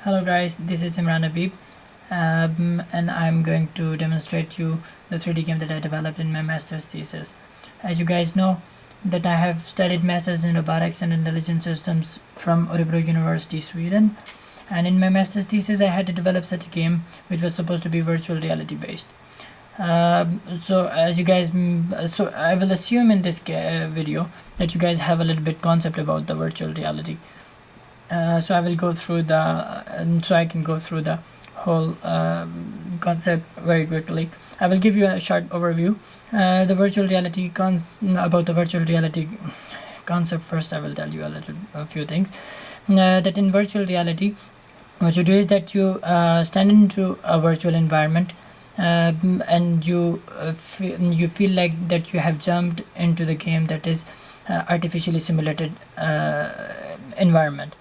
Hello guys, this is Imran and I'm going to demonstrate you the 3D game that I developed in my master's thesis. As you guys know that I have studied masters in robotics and intelligent systems from Örebro University, Sweden, and in my master's thesis I had to develop such a game which was supposed to be virtual reality based. So as you guys, so I will assume in this video that you guys have a little bit concept about the virtual reality. So I will go through so I can go through the whole concept very quickly. I will give you a short overview. About the virtual reality concept first. I will tell you a few things. That in virtual reality, what you do is that you stand into a virtual environment, and you feel like that you have jumped into the game that is artificially simulated environment.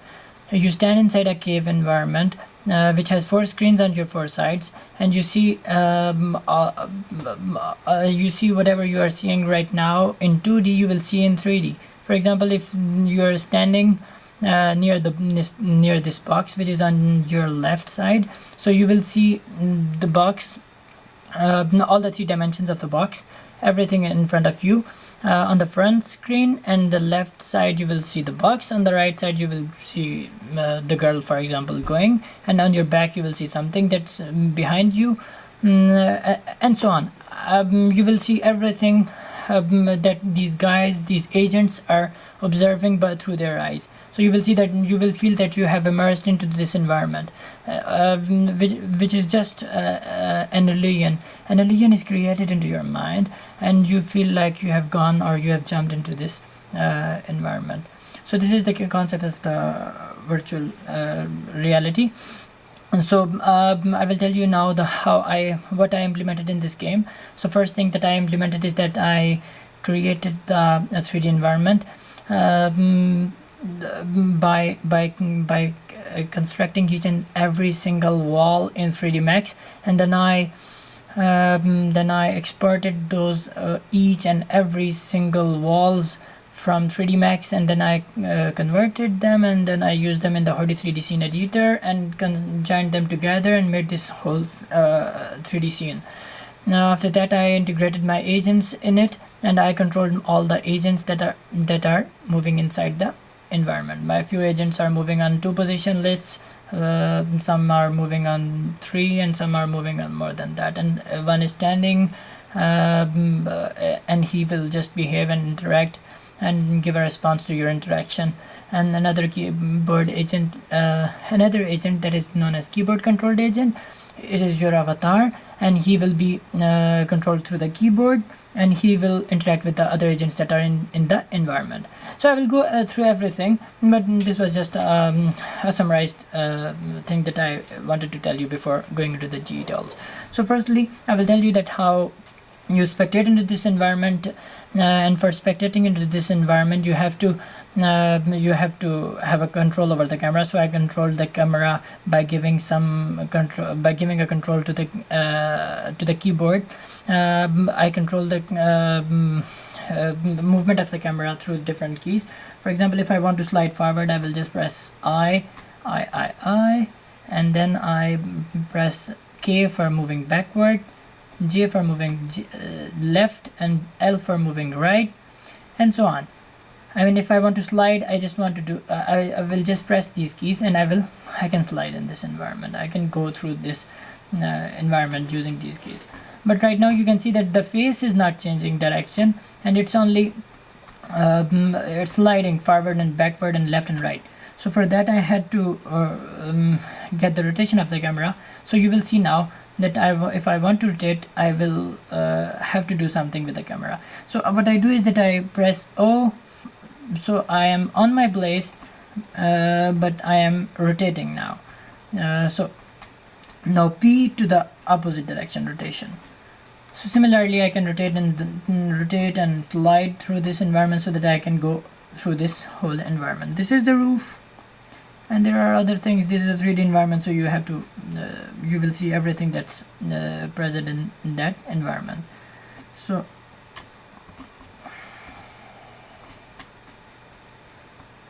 You stand inside a cave environment which has 4 screens on your 4 sides, and you see whatever you are seeing right now in 2D you will see in 3D. For example, if you are standing near this box which is on your left side, so you will see the box, all the 3 dimensions of the box, everything in front of you. On the front screen and the left side you will see the box, on the right side you will see the girl, for example, going, and on your back you will see something that's behind you, and so on. You will see everything that these agents are observing but through their eyes. So you will see that you will feel that you have immersed into this environment, which is just an illusion. An illusion is created into your mind, and you feel like you have gone or you have jumped into this environment. So this is the concept of the virtual reality. And so I will tell you now what I implemented in this game. So first thing that I implemented is that I created a 3D environment by constructing each and every single wall in 3D Max, and then I exported those each and every single walls from 3D Max, and then I converted them, and then I used them in the Hody 3D scene editor and joined them together and made this whole 3D scene. Now after that I integrated my agents in it, and I controlled all the agents that are moving inside the environment. My few agents are moving on 2 position lists, some are moving on 3, and some are moving on more than that, and one is standing, and he will just behave and interact and give a response to your interaction. And another keyboard agent, another agent that is known as keyboard controlled agent, it is your avatar, and he will be controlled through the keyboard, and he will interact with the other agents that are in the environment. So I will go through everything, but this was just a summarized thing that I wanted to tell you before going into the details. So firstly, I will tell you that how you spectate into this environment, and for spectating into this environment you have to have a control over the camera. So I controlled the camera by giving a control to the keyboard. I control the movement of the camera through different keys. For example, if I want to slide forward, I will just press I, and then I press K for moving backward, J for moving left, and L for moving right, and so on. I mean, if I want to slide, I just want to do I will just press these keys, and I can slide in this environment. I can go through this environment using these keys. But right now you can see that the face is not changing direction, and it's only it's sliding forward and backward and left and right. So for that I had to get the rotation of the camera. So you will see now that if I want to rotate, I will have to do something with the camera. So what I do is that I press O, so I am on my place, but I am rotating now. So now P to the opposite direction rotation. So similarly I can rotate and slide through this environment so that I can go through this whole environment. This is the roof, and there are other things. This is a 3D environment, so you have to you will see everything that's present in that environment. So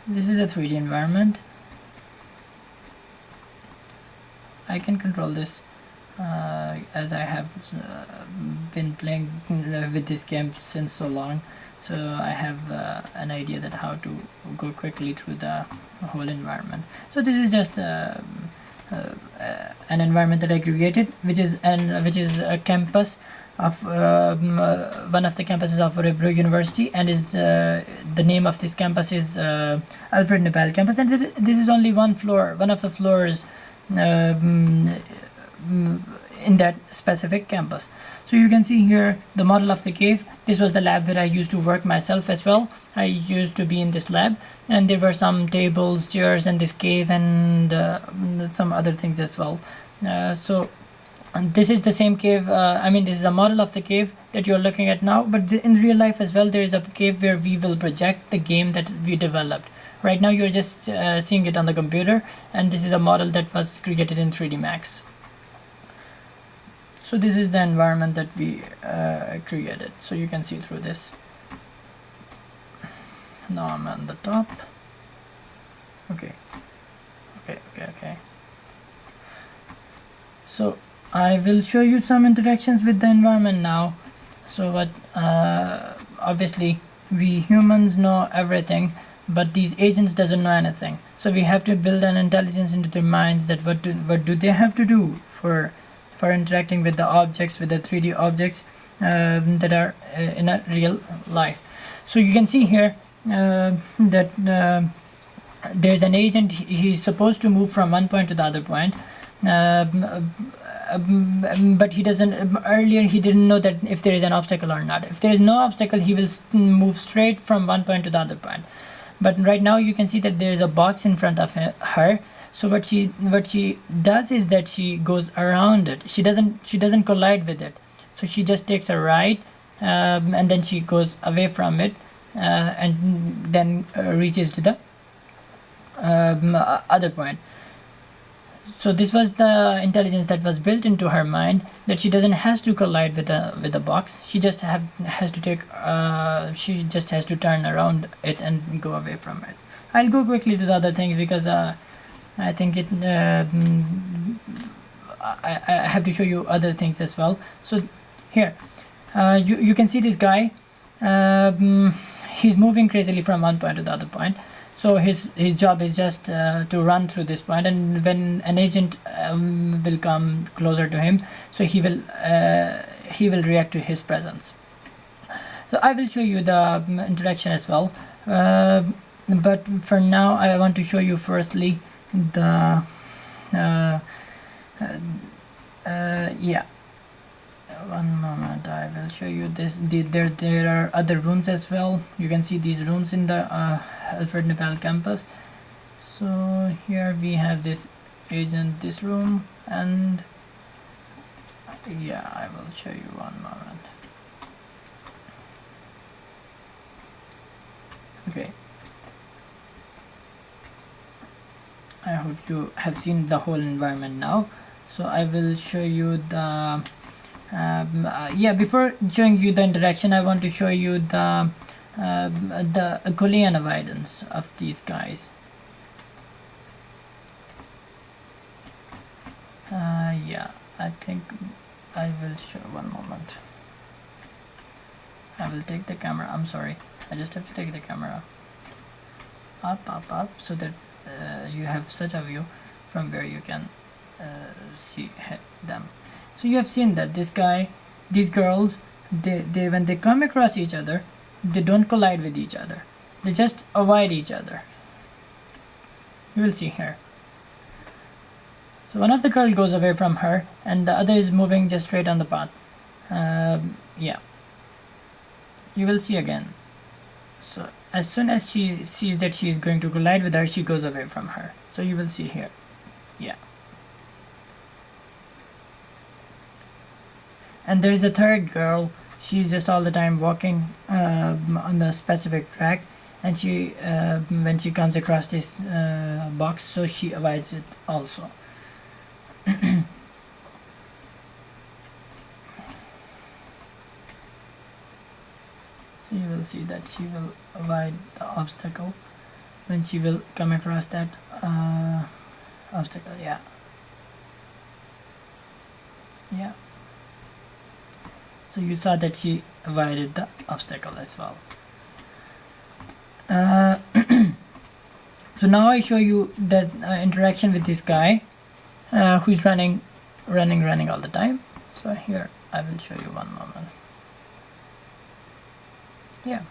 this is a 3D environment. I can control this as I have been playing with this game since so long, so I have an idea that how to go quickly through the whole environment. So this is just an environment that I created, which is a campus of one of the campuses of Örebro University, and is the name of this campus is Alfred Nobel campus, and this is only one of the floors in that specific campus. So you can see here the model of the cave. This was the lab where I used to work myself as well. I used to be in this lab, and there were some tables, chairs, and this cave, and some other things as well. And this is the same cave. I mean, this is a model of the cave that you're looking at now, but in real life as well, there is a cave where we will project the game that we developed. Right now you're just seeing it on the computer, and this is a model that was created in 3D Max. So this is the environment that we created, so you can see through this. Now I'm on the top. Okay. So I will show you some interactions with the environment now. So what obviously we humans know everything, but these agents doesn't know anything. So we have to build an intelligence into their minds that what do they have to do for interacting with the objects, with the 3D objects that are in a real life. So you can see here that there's an agent. He's supposed to move from one point to the other point, but he doesn't. Earlier he didn't know that if there is an obstacle or not. If there is no obstacle, he will move straight from one point to the other point. But right now you can see that there is a box in front of her. So what she does is that she goes around it. She doesn't collide with it. So she just takes a right, and then she goes away from it, and then reaches to the other point. So this was the intelligence that was built into her mind, that she doesn't has to collide with the box. She just has to take she just has to turn around it and go away from it. I'll go quickly to the other things because I think it I have to show you other things as well. So here you can see this guy. He's moving crazily from one point to the other point. So his job is just to run through this point, and when an agent will come closer to him, so he will react to his presence. So I will show you the interaction as well, but for now I want to show you firstly the yeah, one moment, I will show you this. There are other rooms as well. You can see these rooms in the Alfred Nobel campus. So here we have this agent, this room, and yeah, I will show you one moment. Okay, I hope you have seen the whole environment now. So I will show you the yeah, before showing you the interaction, I want to show you the Gaussian avoidance of these guys. Yeah, I think I will show, one moment. I will take the camera, I'm sorry, I just have to take the camera up so that you have such a view from where you can see them. So you have seen that this guy, these girls, they when they come across each other, they don't collide with each other. They just avoid each other. You will see here. So one of the girl goes away from her, and the other is moving just straight on the path. Yeah. You will see again. So as soon as she sees that she is going to collide with her, she goes away from her. So you will see here. Yeah. And there is a third girl. She's just all the time walking on the specific track, and she when she comes across this box, so she avoids it also. So you will see that she will avoid the obstacle when she will come across that obstacle. Yeah. Yeah. So you saw that she avoided the obstacle as well. So now I show you that interaction with this guy who's running all the time. So here I will show you one moment. Yeah.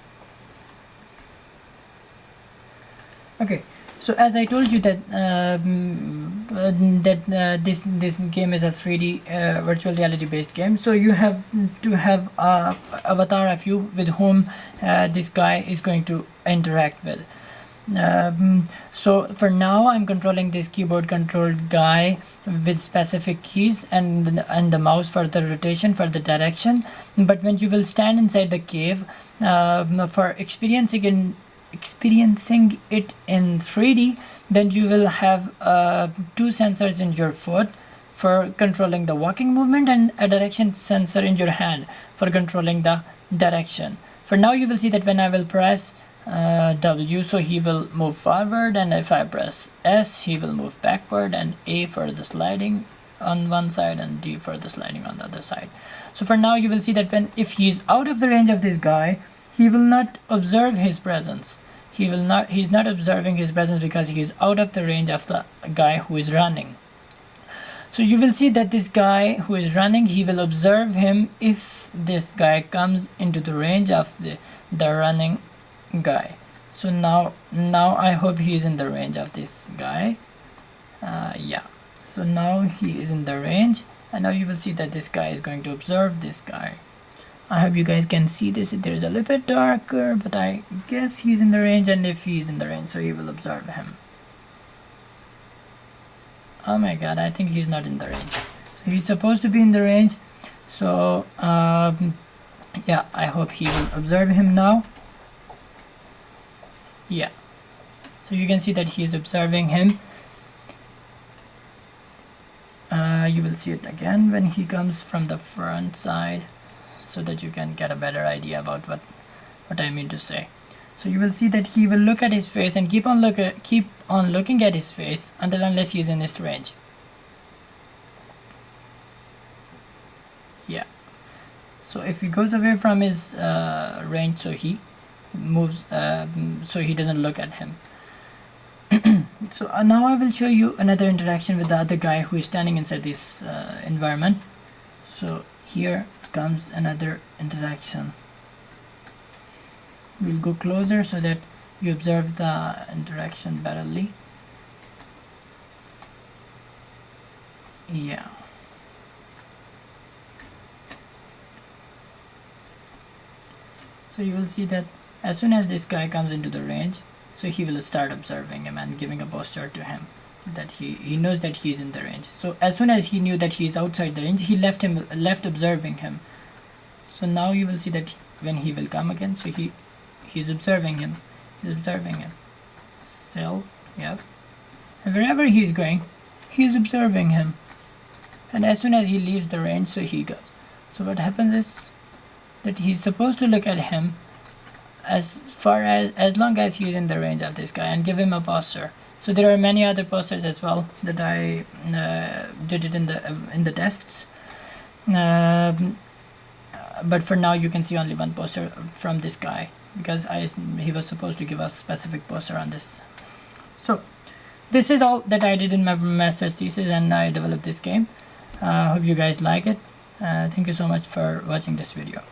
Okay. So as I told you that this game is a 3D virtual reality based game, so you have to have a avatar of you with whom this guy is going to interact with. So for now I'm controlling this keyboard controlled guy with specific keys and the mouse for the rotation, for the direction. But when you will stand inside the cave for experiencing it in 3D, then you will have 2 sensors in your foot for controlling the walking movement and a direction sensor in your hand for controlling the direction. For now you will see that when I will press W, so he will move forward, and if I press S, he will move backward, and A for the sliding on one side and D for the sliding on the other side. So for now you will see that if he is out of the range of this guy, he will not observe his presence. He's not observing his presence because he is out of the range of the guy who is running. So you will see that this guy who is running, he will observe him if this guy comes into the range of the running guy. So now I hope he is in the range of this guy. Yeah, so now he is in the range, and now you will see that this guy is going to observe this guy. I hope you guys can see this. It is a little bit darker, but I guess he's in the range, and if he's in the range, so he will observe him. Oh my god, I think he's not in the range. So he's supposed to be in the range. So yeah, I hope he will observe him now. Yeah, so you can see that he is observing him. You will see it again when he comes from the front side, so that you can get a better idea about what I mean to say. So you will see that he will look at his face and keep on looking at his face unless he is in his range. Yeah. So if he goes away from his range, so he moves, so he doesn't look at him. So now I will show you another interaction with the other guy who is standing inside this environment. So here comes another interaction. We'll go closer so that you observe the interaction betterly. Yeah. So you will see that as soon as this guy comes into the range, so he will start observing him and giving a posture to him that he knows that he is in the range. So as soon as he knew that he is outside the range, he left observing him. So now you will see that when he will come again, so he's observing him. He's observing him still. Yeah, and wherever he's going, he's observing him. And as soon as he leaves the range, so he goes. So what happens is that he's supposed to look at him as long as he is in the range of this guy and give him a posture. So there are many other postures as well that I did it in the tests. But for now you can see only one poster from this guy because he was supposed to give a specific poster on this. So this is all that I did in my master's thesis, and I developed this game. Hope you guys like it. Thank you so much for watching this video.